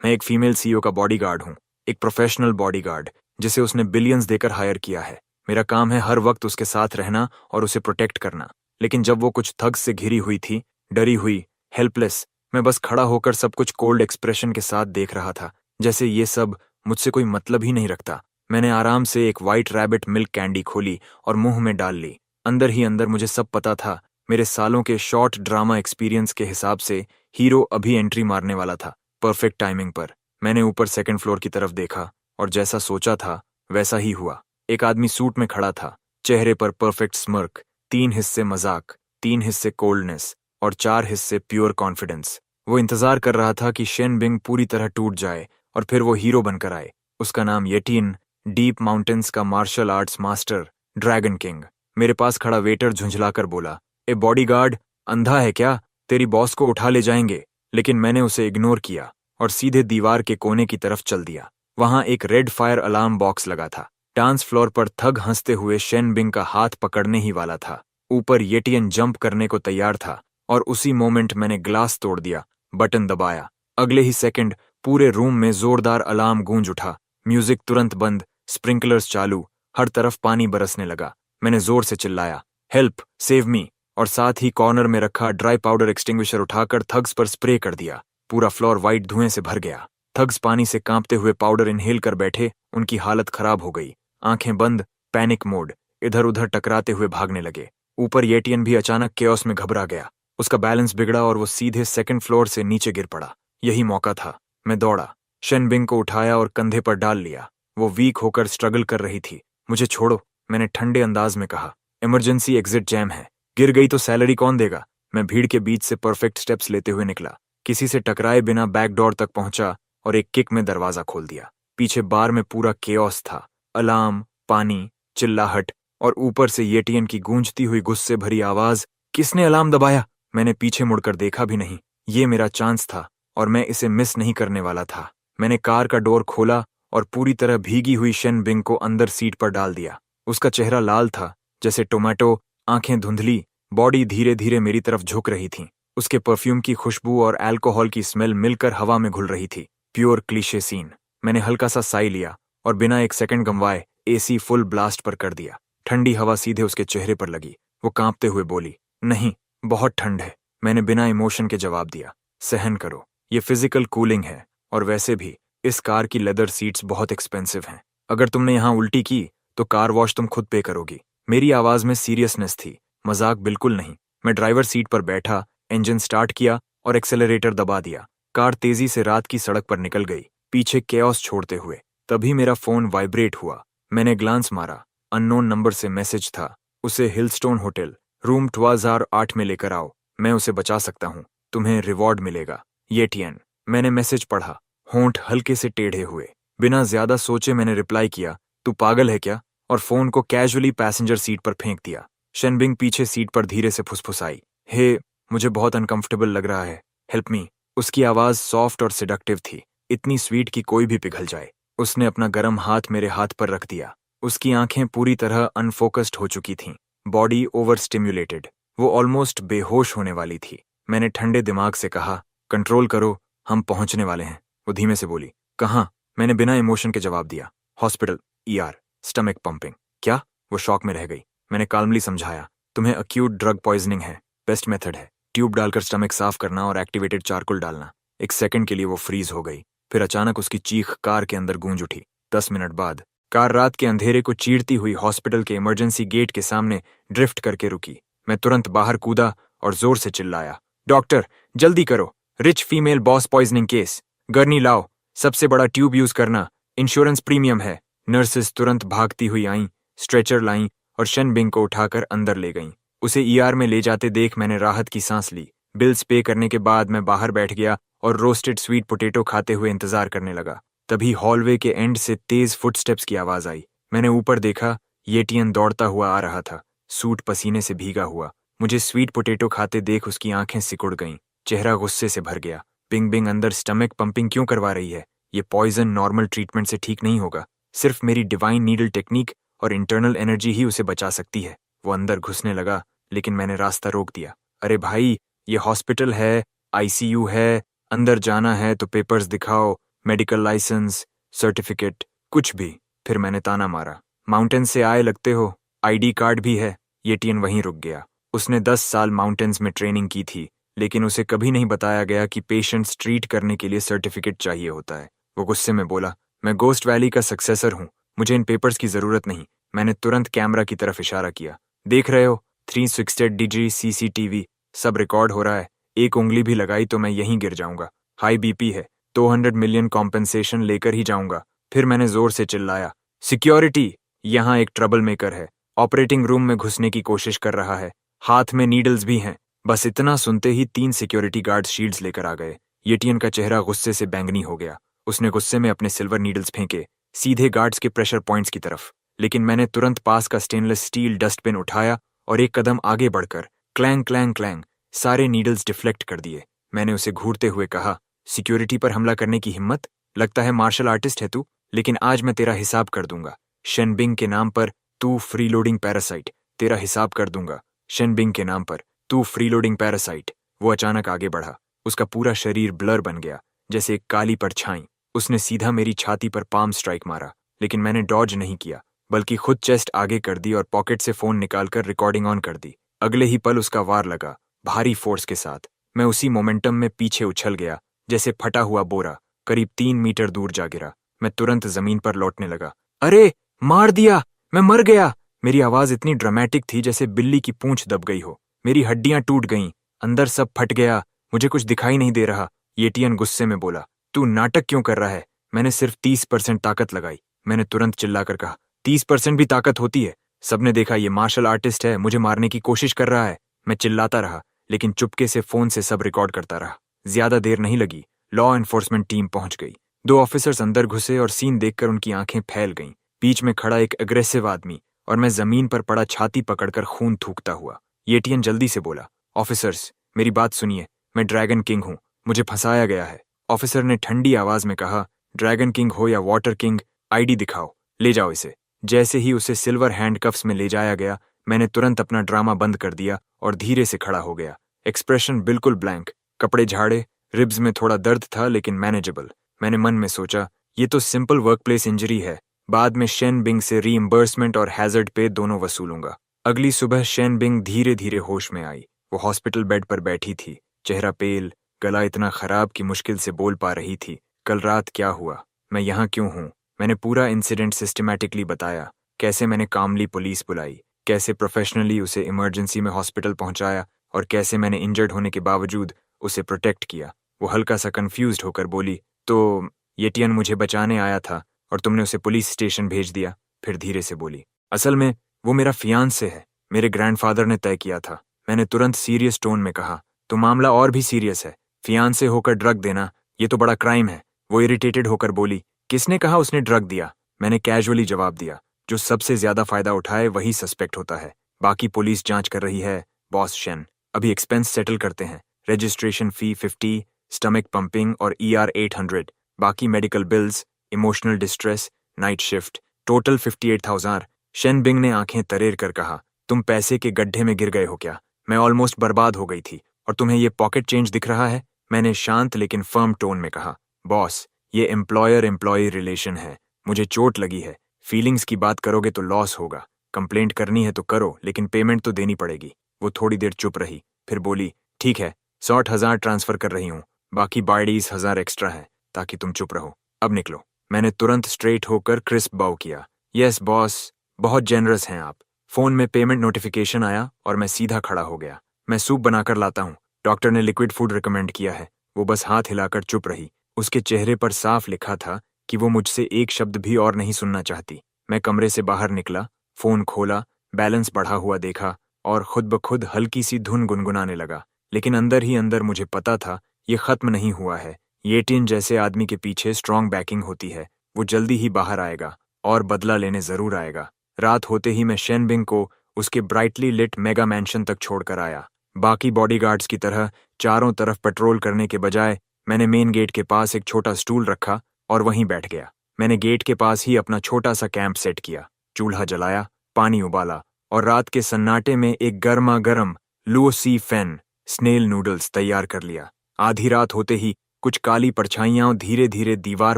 मैं एक female CEO का बॉडीगार्ड हूँ, एक प्रोफेशनल बॉडीगार्ड जिसे उसने बिलियंस देकर हायर किया है। मेरा काम है हर वक्त उसके साथ रहना और उसे प्रोटेक्ट करना। लेकिन जब वो कुछ थग्स से घिरी हुई थी, डरी हुई, हेल्पलेस, मैं बस खड़ा होकर सब कुछ कोल्ड एक्सप्रेशन के साथ देख रहा था, जैसे ये सब मुझसे कोई मतलब ही नहीं रखता। मैंने आराम से एक वाइट रैबिट मिल्क कैंडी खोली और मुंह में डाल ली। अंदर ही अंदर मुझे सब पता था। मेरे सालों के शॉर्ट ड्रामा एक्सपीरियंस के हिसाब से हीरो अभी एंट्री मारने वाला था, परफेक्ट टाइमिंग पर। मैंने ऊपर सेकंड फ्लोर की तरफ देखा और जैसा सोचा था वैसा ही हुआ। एक आदमी सूट में खड़ा था, चेहरे पर परफेक्ट स्मर्क, 3 हिस्से मजाक, 3 हिस्से कोल्डनेस और 4 हिस्से प्योर कॉन्फिडेंस। वो इंतजार कर रहा था कि शेन बिंग पूरी तरह टूट जाए और फिर वो हीरो बनकर आए। उसका नाम येटिन, डीप माउंटेन्स का martial arts master, dragon king. मेरे पास खड़ा वेटर झुंझलाकर बोला, ए बॉडीगार्ड, अंधा है क्या? तेरी बॉस को उठा ले जाएंगे। लेकिन मैंने उसे इग्नोर किया और सीधे दीवार के कोने की तरफ चल दिया। वहां एक रेड फायर अलार्म बॉक्स लगा था। डांस फ्लोर पर थग हंसते हुए शेन बिंग का हाथ पकड़ने ही वाला था। ऊपर येटियन जंप करने को तैयार था और उसी मोमेंट मैंने ग्लास तोड़ दिया, बटन दबाया। अगले ही सेकंड पूरे रूम में जोरदार अलार्म गूंज उठा। म्यूजिक तुरंत बंद, स्प्रिंकलर्स चालू, हर तरफ पानी बरसने लगा। मैंने जोर से चिल्लाया, हेल्प, सेव मी, और साथ ही कॉर्नर में रखा ड्राई पाउडर एक्सटिंग्विशर उठाकर थग्स पर स्प्रे कर दिया। पूरा फ्लोर वाइट धुएं से भर गया। थग्स पानी से कांपते हुए पाउडर इनहेल कर बैठे, उनकी हालत खराब हो गई। आंखें बंद, पैनिक मोड, इधर उधर टकराते हुए भागने लगे। ऊपर येटियन भी अचानक केओस में घबरा गया। उसका बैलेंस बिगड़ा और वो सीधे सेकंड फ्लोर से नीचे गिर पड़ा। यही मौका था। मैं दौड़ा, शेन बिंग को उठाया और कंधे पर डाल लिया। वो वीक होकर स्ट्रगल कर रही थी। मुझे छोड़ो, मैंने ठंडे अंदाज में कहा। इमरजेंसी एग्जिट जैम है, गिर गई तो सैलरी कौन देगा? मैं भीड़ के बीच से परफेक्ट स्टेप्स लेते हुए निकला, किसी से टकराए बिना बैक डोर तक पहुंचा और एक किक में दरवाजा खोल दिया। पीछे बार में पूरा केओस था, अलार्म, पानी, चिल्लाहट और ऊपर से येटियन की गूंजती हुई गुस्से भरी आवाज, किसने अलार्म दबाया? मैंने पीछे मुड़कर देखा भी नहीं। ये मेरा चांस था और मैं इसे मिस नहीं करने वाला था। मैंने कार का डोर खोला और पूरी तरह भीगी हुई शेन बिंग को अंदर सीट पर डाल दिया। उसका चेहरा लाल था जैसे टोमेटो, आंखें धुंधली, बॉडी धीरे धीरे मेरी तरफ झुक रही थी। उसके परफ्यूम की खुशबू और अल्कोहल की स्मेल मिलकर हवा में घुल रही थी। Pure cliche scene. मैंने हल्का सा साई लिया और बिना एक सेकंड गंवाए एसी फुल ब्लास्ट पर कर दिया। ठंडी हवा सीधे उसके चेहरे पर लगी। वो कांपते हुए बोली, नहीं, बहुत ठंड है। मैंने बिना इमोशन के जवाब दिया, सहन करो, ये फिजिकल कूलिंग है। और वैसे भी इस कार की लेदर सीट्स बहुत एक्सपेंसिव हैं। अगर तुमने यहां उल्टी की तो कार वॉश तुम खुद पे करोगी। मेरी आवाज में सीरियसनेस थी, मजाक बिल्कुल नहीं। मैं ड्राइवर सीट पर बैठा, इंजन स्टार्ट किया और एक्सेलरेटर दबा दिया। कार तेजी से रात की सड़क पर निकल गई, पीछे केओस छोड़ते हुए। तभी मेरा फोन वाइब्रेट हुआ। मैंने ग्लांस मारा, अननोन नंबर से मैसेज था। उसे हिलस्टोन होटल, रूम 2008 में लेकर आओ, मैं उसे बचा सकता हूँ, तुम्हें रिवॉर्ड मिलेगा, येटियन। मैंने मैसेज पढ़ा, होंठ हल्के से टेढ़े हुए। बिना ज्यादा सोचे मैंने रिप्लाई किया, तू पागल है क्या? और फोन को कैजुअली पैसेंजर सीट पर फेंक दिया। शेन बिंग पीछे सीट पर धीरे से फुसफुसाई, हे, मुझे बहुत अनकंफर्टेबल लग रहा है, हेल्प मी। उसकी आवाज सॉफ्ट और सिडक्टिव थी, इतनी स्वीट कि कोई भी पिघल जाए। उसने अपना गर्म हाथ मेरे हाथ पर रख दिया। उसकी आंखें पूरी तरह अनफोकस्ड हो चुकी थीं, बॉडी ओवर स्टिम्युलेटेड। वो ऑलमोस्ट बेहोश होने वाली थी। मैंने ठंडे दिमाग से कहा, कंट्रोल करो, हम पहुंचने वाले हैं। वो धीमे से बोली, कहाँ? मैंने बिना इमोशन के जवाब दिया, हॉस्पिटल, ईआर, स्टमक पंपिंग। क्या? वो शॉक में रह गई। मैंने काल्मली समझाया, तुम्हें अक्यूट ड्रग पॉइजनिंग है, बेस्ट मेथड है ट्यूब डालकर स्टमक साफ करना और एक्टिवेटेड चारकोल डालना। एक सेकंड के लिए वो फ्रीज हो गई, फिर अचानक उसकी चीख कार के अंदर गूंज उठी। 10 मिनट बाद कार रात के अंधेरे को चीरती हुई हॉस्पिटल के इमरजेंसी गेट के सामने ड्रिफ्ट करके रुकी। मैं तुरंत बाहर कूदा और जोर से चिल्लाया, डॉक्टर, जल्दी करो, rich female boss poisoning case, gurney लाओ, सबसे बड़ा ट्यूब यूज करना, इंश्योरेंस प्रीमियम है। नर्सेस तुरंत भागती हुई आईं, स्ट्रेचर लाईं और शेन बिंग को उठाकर अंदर ले गईं। उसे ईआर में ले जाते देख मैंने राहत की सांस ली। बिल्स पे करने के बाद मैं बाहर बैठ गया और रोस्टेड स्वीट पोटैटो खाते हुए इंतजार करने लगा। तभी हॉलवे के एंड से तेज फुटस्टेप्स की आवाज आई। मैंने ऊपर देखा, येटियन दौड़ता हुआ आ रहा था, सूट पसीने से भीगा हुआ। मुझे स्वीट पोटैटो खाते देख उसकी आंखें सिकुड़ गईं, चेहरा गुस्से से भर गया। बिंग बिंग अंदर स्टमक पंपिंग क्यों करवा रही है? ये पॉइजन नॉर्मल ट्रीटमेंट से ठीक नहीं होगा। सिर्फ मेरी डिवाइन नीडल टेक्निक और इंटरनल एनर्जी ही उसे बचा सकती है। वो अंदर घुसने लगा, लेकिन मैंने रास्ता रोक दिया। अरे भाई, ये हॉस्पिटल है, आईसीयू है, अंदर जाना है तो पेपर्स दिखाओ, मेडिकल लाइसेंस, सर्टिफिकेट, कुछ भी। फिर मैंने ताना मारा, माउंटेन से आए लगते हो, आईडी कार्ड भी है। एटीएन वहीं रुक गया। उसने 10 साल माउंटेन्स में ट्रेनिंग की थी, लेकिन उसे कभी नहीं बताया गया कि पेशेंट्स ट्रीट करने के लिए सर्टिफिकेट चाहिए होता है। वो गुस्से में बोला, मैं गोस्ट वैली का सक्सेसर हूँ, मुझे इन पेपर्स की जरूरत नहीं। मैंने तुरंत कैमरा की तरफ इशारा किया। देख रहे हो, 360 डिग्री सीसीटीवी, सब रिकॉर्ड हो रहा है। एक उंगली भी लगाई तो मैं यहीं गिर जाऊंगा। हाई बीपी है, 200 मिलियन कॉम्पेंसेशन लेकर ही जाऊंगा। फिर मैंने जोर से चिल्लाया, सिक्योरिटी, यहाँ एक ट्रबल मेकर है, ऑपरेटिंग रूम में घुसने की कोशिश कर रहा है, हाथ में नीडल्स भी हैं। बस इतना सुनते ही 3 सिक्योरिटी गार्ड शील्ड्स लेकर आ गए। एटीएन का चेहरा गुस्से से बैंगनी हो गया। उसने गुस्से में अपने सिल्वर नीडल्स फेंके, सीधे गार्ड्स के प्रेशर पॉइंट्स की तरफ। लेकिन मैंने तुरंत पास का स्टेनलेस स्टील डस्टबिन उठाया और एक कदम आगे बढ़कर क्लैंग क्लैंग क्लैंग सारे नीडल्स डिफ्लेक्ट कर दिए। मैंने उसे घूरते हुए कहा, सिक्योरिटी पर हमला करने की हिम्मत? लगता है मार्शल आर्टिस्ट है तू, लेकिन आज मैं तेरा हिसाब कर दूंगा। शेनबिंग के नाम पर तू फ्रीलोडिंग पैरासाइट, तेरा हिसाब कर दूंगा। शेनबिंग के नाम पर तू फ्रीलोडिंग पैरासाइट। वो अचानक आगे बढ़ा। उसका पूरा शरीर ब्लर बन गया, जैसे एक काली परछाई। उसने सीधा मेरी छाती पर पाम स्ट्राइक मारा, लेकिन मैंने डॉज नहीं किया, बल्कि खुद चेस्ट आगे कर दी और पॉकेट से फोन निकालकर रिकॉर्डिंग ऑन कर दी। अगले ही पल उसका वार लगा, भारी फोर्स के साथ। मैं उसी मोमेंटम में पीछे उछल गया, जैसे फटा हुआ बोरा। करीब 3 मीटर दूर जा गिरा। मैं तुरंत जमीन पर लौटने लगा। अरे, मार दिया, मैं मर गया। मेरी आवाज इतनी ड्रामेटिक थी जैसे बिल्ली की पूंछ दब गई हो। मेरी हड्डियां टूट गईं, अंदर सब फट गया, मुझे कुछ दिखाई नहीं दे रहा। एटीएन गुस्से में बोला, तू नाटक क्यों कर रहा है? मैंने सिर्फ 30% ताकत लगाई। मैंने तुरंत चिल्लाकर कहा, 30% भी ताकत होती है? सबने देखा ये मार्शल आर्टिस्ट है, मुझे मारने की कोशिश कर रहा है। मैं चिल्लाता रहा, लेकिन चुपके से फोन से सब रिकॉर्ड करता रहा। ज्यादा देर नहीं लगी, लॉ एनफोर्समेंट टीम पहुंच गई। 2 ऑफिसर्स अंदर घुसे और सीन देखकर उनकी आंखें फैल गईं। बीच में खड़ा एक अग्रेसिव आदमी और मैं जमीन पर पड़ा छाती पकड़कर खून थूकता हुआ। एटीएन जल्दी से बोला, ऑफिसर्स, मेरी बात सुनिए, मैं ड्रैगन किंग हूं, मुझे फंसाया गया है। ऑफिसर ने ठंडी आवाज में कहा, ड्रैगन किंग हो या वाटर किंग, आईडी दिखाओ, ले जाओ इसे। जैसे ही उसे सिल्वर हैंडकफ्स में ले जाया गया, मैंने तुरंत अपना ड्रामा बंद कर दिया और धीरे से खड़ा हो गया। एक्सप्रेशन बिल्कुल ब्लैंक, कपड़े झाड़े, रिब्स में थोड़ा दर्द था लेकिन मैनेजेबल। मैंने मन में सोचा, ये तो सिंपल वर्कप्लेस इंजरी है, बाद में शेन बिंग से रीइंबर्समेंट और हैजर्ड पे दोनों वसूलूंगा। अगली सुबह शेन बिंग धीरे धीरे होश में आई। वो हॉस्पिटल बेड पर बैठी थी, चेहरा पेल, गला इतना खराब कि मुश्किल से बोल पा रही थी। कल रात क्या हुआ, मैं यहाँ क्यों हूँ? मैंने पूरा इंसिडेंट सिस्टमैटिकली बताया, कैसे मैंने कामली पुलिस बुलाई, कैसे प्रोफेशनली उसे इमरजेंसी में हॉस्पिटल पहुंचाया और कैसे मैंने इंजर्ड होने के बावजूद उसे प्रोटेक्ट किया। वो हल्का सा कंफ्यूज्ड होकर बोली, तो एटीएन मुझे बचाने आया था और तुमने उसे पुलिस स्टेशन भेज दिया। फिर धीरे से बोली, असल में वो मेरा फियांसे है, मेरे ग्रैंडफादर ने तय किया था। मैंने तुरंत सीरियस टोन में कहा, तो मामला और भी सीरियस है, फियांसे होकर ड्रग देना, ये तो बड़ा क्राइम है। वो इरिटेटेड होकर बोली, किसने कहा उसने ड्रग दिया? मैंने कैजुअली जवाब दिया, जो सबसे ज्यादा फायदा उठाए वही सस्पेक्ट होता है, बाकी पुलिस जांच कर रही है बॉस शेन। अभी एक्सपेंस सेटल करते हैं, रजिस्ट्रेशन फी 50, स्टमक पंपिंग और ER 800, बाकी medical bills, emotional distress, night shift, total 58,000। Shen Bing ने आंखें तरेर कर कहा, तुम पैसे के गड्ढे में गिर गए हो क्या? मैं ऑलमोस्ट बर्बाद हो गई थी और तुम्हें ये पॉकेट चेंज दिख रहा है? मैंने शांत लेकिन फर्म टोन में कहा, बॉस, ये एम्प्लॉयर एम्प्लॉई रिलेशन है, मुझे चोट लगी है, फीलिंग्स की बात करोगे तो लॉस होगा, कंप्लेंट करनी है तो करो, लेकिन पेमेंट तो देनी पड़ेगी। वो थोड़ी देर चुप रही, फिर बोली, ठीक है, 60,000 ट्रांसफर कर रही हूँ, बाकी 22,000 एक्स्ट्रा है, ताकि तुम चुप रहो, अब निकलो। मैंने तुरंत स्ट्रेट होकर क्रिस्प बाउ किया, यस बॉस, बहुत जेनरस हैं आप। फोन में पेमेंट नोटिफिकेशन आया और मैं सीधा खड़ा हो गया। मैं सूप बनाकर लाता हूँ, डॉक्टर ने लिक्विड फूड रिकमेंड किया है। वो बस हाथ हिलाकर चुप रही। उसके चेहरे पर साफ लिखा था कि वो मुझसे एक शब्द भी और नहीं सुनना चाहती। मैं कमरे से बाहर निकला, फोन खोला, बैलेंस बढ़ा हुआ देखा और खुद ब खुद हल्की सी धुन गुनगुनाने लगा। लेकिन अंदर ही अंदर मुझे पता था ये खत्म नहीं हुआ है। एटीएन जैसे आदमी के पीछे स्ट्रांग बैकिंग होती है, वो जल्दी ही बाहर आएगा और बदला लेने जरूर आएगा। रात होते ही मैं शेन बिंग को उसके ब्राइटली लिट मेगा मैंशन तक छोड़कर आया। बाकी बॉडीगार्ड्स की तरह चारों तरफ पेट्रोल करने के बजाय मैंने मेन गेट के पास एक छोटा स्टूल रखा और वहीं बैठ गया। मैंने गेट के पास ही अपना छोटा सा कैंप सेट किया, चूल्हा जलाया, पानी उबाला और रात के सन्नाटे में एक गर्मा गर्म लुओ सी फेन स्नेल नूडल्स तैयार कर लिया। आधी रात होते ही कुछ काली परछाइयां धीरे धीरे दीवार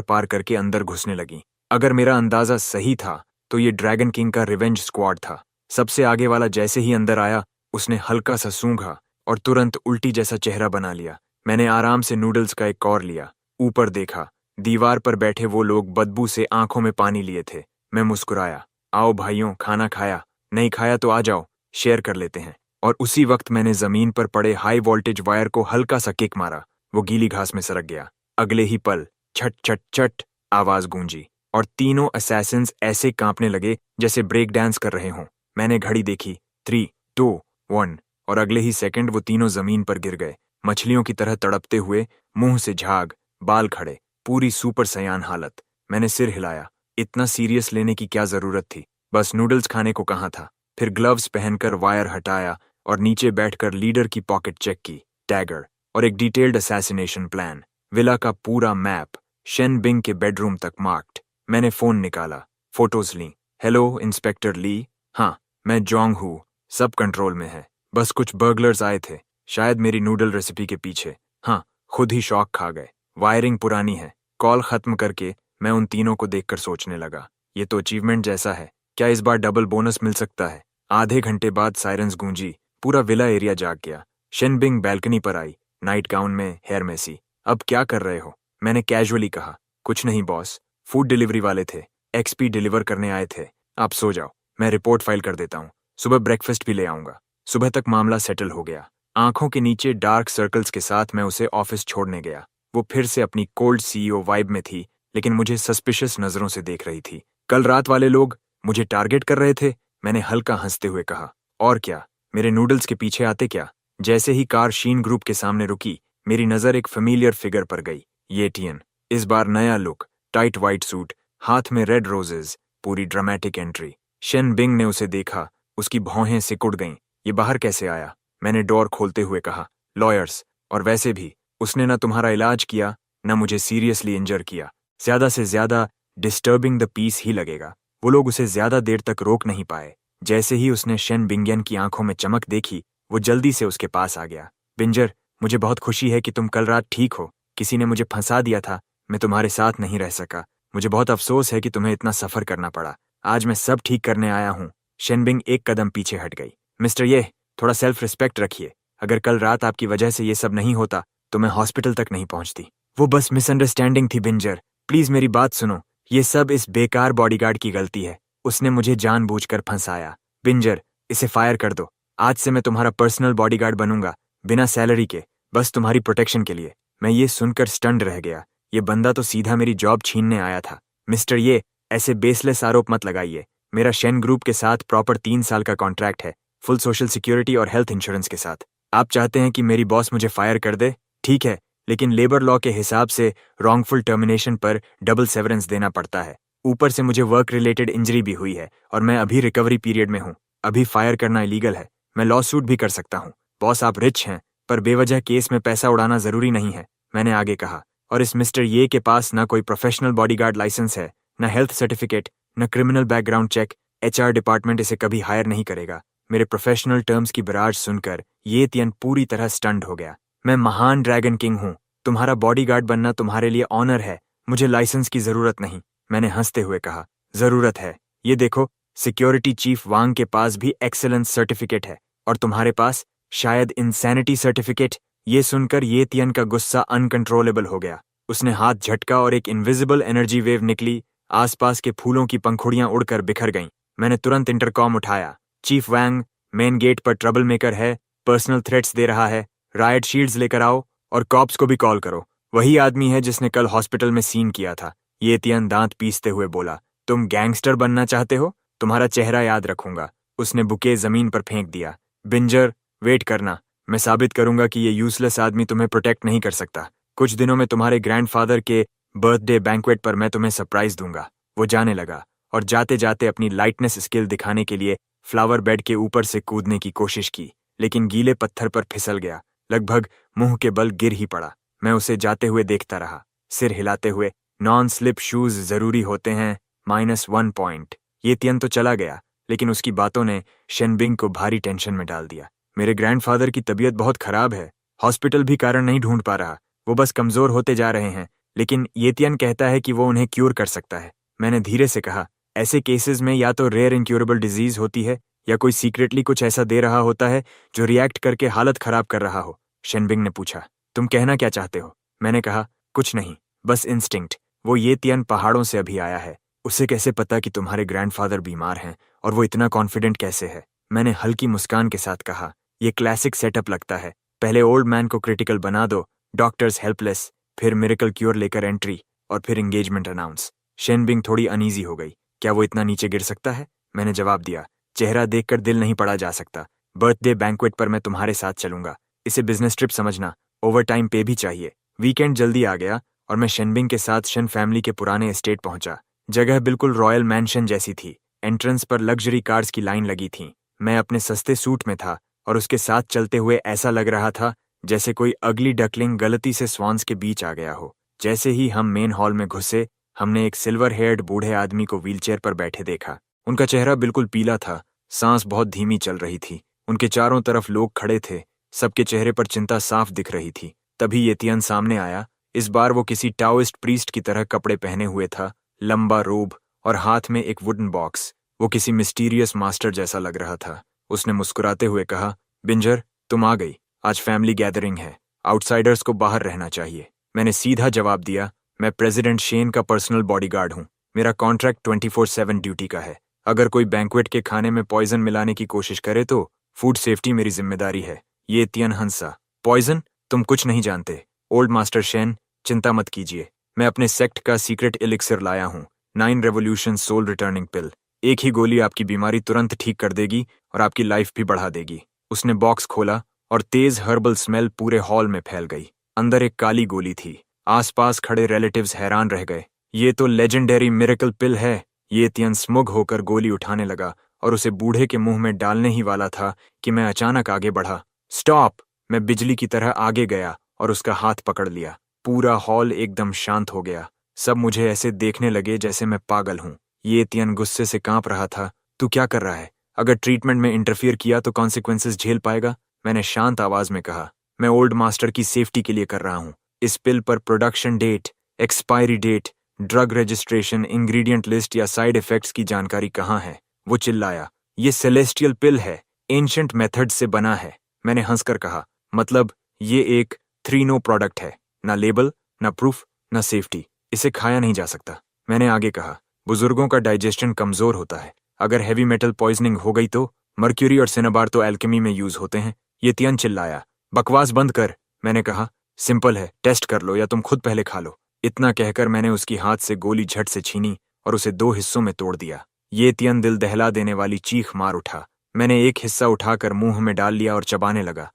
पार करके अंदर घुसने लगीं। अगर मेरा अंदाजा सही था तो ये ड्रैगन किंग का रिवेंज स्क्वाड था। सबसे आगे वाला जैसे ही अंदर आया उसने हल्का सा सूंघा और तुरंत उल्टी जैसा चेहरा बना लिया। मैंने आराम से नूडल्स का एक कौर लिया, ऊपर देखा। दीवार पर बैठे वो लोग बदबू से आंखों में पानी लिए थे। मैं मुस्कुराया, आओ भाइयों, खाना खाया? नहीं खाया तो आ जाओ, शेयर कर लेते हैं। और उसी वक्त मैंने जमीन पर पड़े हाई वोल्टेज वायर को हल्का सा किक मारा। वो गीली घास में सरक गया। अगले ही पल छट छट छट आवाज गूंजी और तीनों असैसिन्स ऐसे कांपने लगे जैसे ब्रेक डांस कर रहे हों। मैंने घड़ी देखी, 3, 2, 1 और अगले ही सेकंड वो तीनों जमीन पर गिर गए, मछलियों की तरह तड़पते हुए, मुंह से झाग, बाल खड़े, पूरी सुपर सयान हालत। मैंने सिर हिलाया। इतना सीरियस लेने की क्या जरूरत थी? बस नूडल्स खाने को कहा था। फिर ग्लव्स पहनकर वायर हटाया और नीचे बैठकर लीडर की पॉकेट चेक की, टैगर और एक डिटेल्ड असैसिनेशन प्लान, विला का पूरा मैप, शेन बिंग के बेडरूम तक मार्क्ड। मैंने फोन निकाला, फोटोज ली। हेलो इंस्पेक्टर ली। हाँ, मैं जोंग हूँ, सब कंट्रोल में है। बस कुछ बर्गलर्स आए थे, शायद मेरी नूडल रेसिपी के पीछे। हाँ, खुद ही शॉक खा गए। वायरिंग पुरानी है। कॉल खत्म करके मैं उन तीनों को देखकर सोचने लगा, ये तो अचीवमेंट जैसा है। क्या इस बार डबल बोनस मिल सकता है? आधे घंटे बाद सायरन्स गूंजी, पूरा विला एरिया जाग गया। शेन बिंग बैल्कनी पर आई, नाइट गाउन में, हेयर मेसी। अब क्या कर रहे हो? मैंने कैजुअली कहा। कुछ नहीं बॉस, फूड डिलीवरी वाले थे, एक्सपी डिलीवर करने आए थे। आप सो जाओ, मैं रिपोर्ट फाइल कर देता हूँ। सुबह ब्रेकफास्ट भी ले आऊंगा। सुबह तक मामला सेटल हो गया। आंखों के नीचे डार्क सर्कल्स के साथ मैं उसे ऑफिस छोड़ने गया। वो फिर से अपनी कोल्ड सीईओ वाइब में थी, लेकिन मुझे सस्पिशियस नजरों से देख रही थी। कल रात वाले लोग मुझे टारगेट कर रहे थे, मैंने हल्का हंसते हुए कहा। और क्या, मेरे नूडल्स के पीछे आते क्या? जैसे ही कार शीन ग्रुप के सामने रुकी, मेरी नजर एक फेमिलियर फिगर पर गई, येटियन। इस बार नया लुक, टाइट वाइट सूट, हाथ में रेड रोजेज, पूरी ड्रामेटिक एंट्री। शेन बिंग ने उसे देखा, उसकी भौहें सिकुड़ गईं। ये बाहर कैसे आया? मैंने डोर खोलते हुए कहा। लॉयर्स, और वैसे भी उसने न तुम्हारा इलाज किया, न मुझे सीरियसली इंजर किया। ज्यादा से ज्यादा डिस्टर्बिंग द पीस ही लगेगा। वो लोग उसे ज्यादा देर तक रोक नहीं पाए। जैसे ही उसने शेन बिंगियन की आंखों में चमक देखी, वो जल्दी से उसके पास आ गया। बिंजर, मुझे बहुत खुशी है कि तुम कल रात ठीक हो। किसी ने मुझे फंसा दिया था, मैं तुम्हारे साथ नहीं रह सका। मुझे बहुत अफसोस है कि तुम्हें इतना सफर करना पड़ा। आज मैं सब ठीक करने आया हूँ। शेन बिंग एक कदम पीछे हट गई। मिस्टर ये, थोड़ा सेल्फ रिस्पेक्ट रखिए। अगर कल रात आपकी वजह से ये सब नहीं होता तो मैं हॉस्पिटल तक नहीं पहुंचती। वो बस मिसअंडरस्टैंडिंग थी बिंजर, प्लीज मेरी बात सुनो। ये सब इस बेकार बॉडीगार्ड की गलती है। उसने मुझे जानबूझकर फंसाया। बिंजर, इसे फायर कर दो। आज से मैं तुम्हारा पर्सनल बॉडीगार्ड बनूंगा, बिना सैलरी के, बस तुम्हारी प्रोटेक्शन के लिए। मैं ये सुनकर स्टन्ड रह गया। ये बंदा तो सीधा मेरी जॉब छीनने आया था। मिस्टर ये, ऐसे बेसलेस आरोप मत लगाइए। मेरा शेन ग्रुप के साथ प्रॉपर 3 साल का कॉन्ट्रैक्ट है, फुल सोशल सिक्योरिटी और हेल्थ इंश्योरेंस के साथ। आप चाहते हैं कि मेरी बॉस मुझे फायर कर दे? ठीक है, लेकिन लेबर लॉ के हिसाब से रॉन्गफुल टर्मिनेशन पर डबल सेवरेंस देना पड़ता है। ऊपर से मुझे वर्क रिलेटेड इंजरी भी हुई है और मैं अभी रिकवरी पीरियड में हूँ। अभी फायर करना इलीगल है। मैं लॉ सूट भी कर सकता हूँ। बॉस आप रिच हैं, पर बेवजह केस में पैसा उड़ाना जरूरी नहीं है, मैंने आगे कहा। और इस मिस्टर ये के पास ना कोई प्रोफेशनल बॉडीगार्ड लाइसेंस है, न हेल्थ सर्टिफिकेट, न criminal background check. HR department इसे कभी हायर नहीं करेगा। मेरे प्रोफेशनल टर्म्स की बराज सुनकर ये तियन पूरी तरह स्टन्ड हो गया। मैं महान ड्रैगन किंग हूँ, तुम्हारा बॉडीगार्ड बनना तुम्हारे लिए ऑनर है। मुझे लाइसेंस की जरूरत नहीं, मैंने हंसते हुए कहा। जरूरत है। ये देखो, सिक्योरिटी चीफ वांग के पास भी एक्सेलेंस सर्टिफिकेट है और तुम्हारे पास शायद इंसैनिटी सर्टिफिकेट। ये सुनकर ये तियन का गुस्सा अनकंट्रोलेबल हो गया। उसने हाथ झटका और एक इनविजिबल एनर्जी वेव निकली। आसपास के फूलों की पंखुड़ियां उड़कर बिखर गईं। मैंने तुरंत इंटरकॉम उठाया। चीफ वांग, मेन गेट पर ट्रबल मेकर है, पर्सनल थ्रेट्स दे रहा है, राइट शील्ड्स लेकर आओ और कॉप्स को भी कॉल करो। वही आदमी है जिसने कल हॉस्पिटल में सीन किया था। ये तियन दांत पीसते हुए बोला। तुम गैंगस्टर बनना चाहते हो? तुम्हारा चेहरा याद रखूंगा। उसने बुके जमीन पर फेंक दिया। बिंजर, वेट करना, मैं साबित करूंगा कि ये यूजलेस आदमी तुम्हें प्रोटेक्ट नहीं कर सकता। कुछ दिनों में तुम्हारे ग्रैंडफादर के बर्थडे बैंक्वेट पर मैं तुम्हें सरप्राइज दूंगा। वो जाने लगा और जाते जाते अपनी लाइटनेस स्किल दिखाने के लिए फ्लावर बेड के ऊपर से कूदने की कोशिश की, लेकिन गीले पत्थर पर फिसल गया। लगभग मुंह के बल गिर ही पड़ा। मैं उसे जाते हुए देखता रहा, सिर हिलाते हुए। नॉन स्लिप शूज जरूरी होते हैं, -1 पॉइंट। ये तियन तो चला गया, लेकिन उसकी बातों ने शेन बिंग को भारी टेंशन में डाल दिया। मेरे ग्रैंडफादर की तबीयत बहुत खराब है, हॉस्पिटल भी कारण नहीं ढूंढ पा रहा। वो बस कमजोर होते जा रहे हैं, लेकिन येतियन कहता है कि वो उन्हें क्यूर कर सकता है। मैंने धीरे से कहा, ऐसे केसेस में या तो रेयर इनक्यूरेबल डिजीज होती है या कोई सीक्रेटली कुछ ऐसा दे रहा होता है जो रिएक्ट करके हालत खराब कर रहा हो। शेनबिंग ने पूछा, तुम कहना क्या चाहते हो? मैंने कहा, कुछ नहीं, बस इंस्टिंक्ट। वो येतियन पहाड़ों से अभी आया है, उसे कैसे पता कि तुम्हारे ग्रैंडफादर बीमार हैं, और वो इतना कॉन्फिडेंट कैसे है? मैंने हल्की मुस्कान के साथ कहा, ये क्लासिक सेटअप लगता है। पहले ओल्ड मैन को क्रिटिकल बना दो, डॉक्टर्स हेल्पलेस, फिर मिरेकल क्योर लेकर एंट्री, और फिर एंगेजमेंट अनाउंस। शेनबिंग थोड़ी अनईजी हो गई। क्या वो इतना नीचे गिर सकता है? मैंने जवाब दिया, चेहरा देखकर दिल नहीं पढ़ा जा सकता। बर्थडे बैंक्वेट पर मैं तुम्हारे साथ चलूंगा। इसे बिजनेस ट्रिप समझना, ओवर टाइम पे भी चाहिए। वीकेंड जल्दी आ गया और मैं शेनबिंग के साथ शन फैमिली के पुराने एस्टेट पहुंचा। जगह बिल्कुल रॉयल मैंशन जैसी थी। एंट्रेंस पर लग्जरी कार्स की लाइन लगी थी। मैं अपने सस्ते सूट में था और उसके साथ चलते हुए ऐसा लग रहा था जैसे कोई अगली डकलिंग गलती से स्वान्स के बीच आ गया हो। जैसे ही हम मेन हॉल में घुसे, हमने एक सिल्वर हेयर्ड बूढ़े आदमी को व्हीलचेयर पर बैठे देखा। उनका चेहरा बिल्कुल पीला था, सांस बहुत धीमी चल रही थी। उनके चारों तरफ लोग खड़े थे, सबके चेहरे पर चिंता साफ दिख रही थी। तभी येतियन सामने आया। इस बार वो किसी टाओइस्ट प्रीस्ट की तरह कपड़े पहने हुए था, लंबा रोब और हाथ में एक वुडन बॉक्स। वो किसी मिस्टीरियस मास्टर जैसा लग रहा था। उसने मुस्कुराते हुए कहा, बिंजर, तुम आ गई। आज फैमिली गैदरिंग है, आउटसाइडर्स को बाहर रहना चाहिए। मैंने सीधा जवाब दिया, मैं प्रेसिडेंट शेन का पर्सनल बॉडीगार्ड हूँ। मेरा कॉन्ट्रैक्ट 24/7 ड्यूटी का है। अगर कोई बैंक्वेट के खाने में पॉइजन मिलाने की कोशिश करे तो फूड सेफ्टी मेरी जिम्मेदारी है। ये तियन हंसा, पॉइजन? तुम कुछ नहीं जानते ओल्ड मास्टर शेन, चिंता मत कीजिए। मैं अपने सेक्ट का सीक्रेट एलिक्सिर लाया हूँ, 9 रेवोल्यूशन सोल रिटर्निंग पिल। एक ही गोली आपकी बीमारी तुरंत ठीक कर देगी और आपकी लाइफ भी बढ़ा देगी। उसने बॉक्स खोला और तेज हर्बल स्मेल पूरे हॉल में फैल गई। अंदर एक काली गोली थी। आसपास खड़े रिलेटिव्स हैरान रह गए। ये तो लेजेंडरी मिरेकल पिल है। ये तियन स्मुग होकर गोली उठाने लगा और उसे बूढ़े के मुंह में डालने ही वाला था कि मैं अचानक आगे बढ़ा। स्टॉप! मैं बिजली की तरह आगे गया और उसका हाथ पकड़ लिया। पूरा हॉल एकदम शांत हो गया। सब मुझे ऐसे देखने लगे जैसे मैं पागल हूँ। ये तियन गुस्से से कांप रहा था। तू क्या कर रहा है? अगर ट्रीटमेंट में इंटरफियर किया तो कॉन्सिक्वेंसेस झेल पाएगा। मैंने शांत आवाज में कहा, मैं ओल्ड मास्टर की सेफ्टी के लिए कर रहा हूँ। इस पिल पर production date, expiry date, drug registration, ingredient list या साइड इफेक्ट्स की जानकारी कहाँ है? वो चिल्लाया, ये सेलेस्टियल पिल है, एंशिएंट मेथड से बना है। मैंने हंसकर कहा, मतलब ये एक 3-No प्रोडक्ट है, ना लेबल, ना प्रूफ, ना सेफ्टी। इसे खाया नहीं जा सकता। मैंने आगे कहा, बुजुर्गों का डाइजेशन कमजोर होता है। अगर हैवी मेटल पॉइजनिंग हो गई तो? मर्क्यूरी और सिनेबार तो एल्केमी में यूज होते हैं। ये तियन चिल्लाया, बकवास बंद कर। मैंने कहा, सिंपल है, टेस्ट कर लो या तुम खुद पहले खा लो। इतना कहकर मैंने उसकी हाथ से गोली झट से छीनी और उसे 2 हिस्सों में तोड़ दिया। ये तियन दिल दहला देने वाली चीख मार उठा। मैंने एक हिस्सा उठाकर मुंह में डाल लिया और चबाने लगा।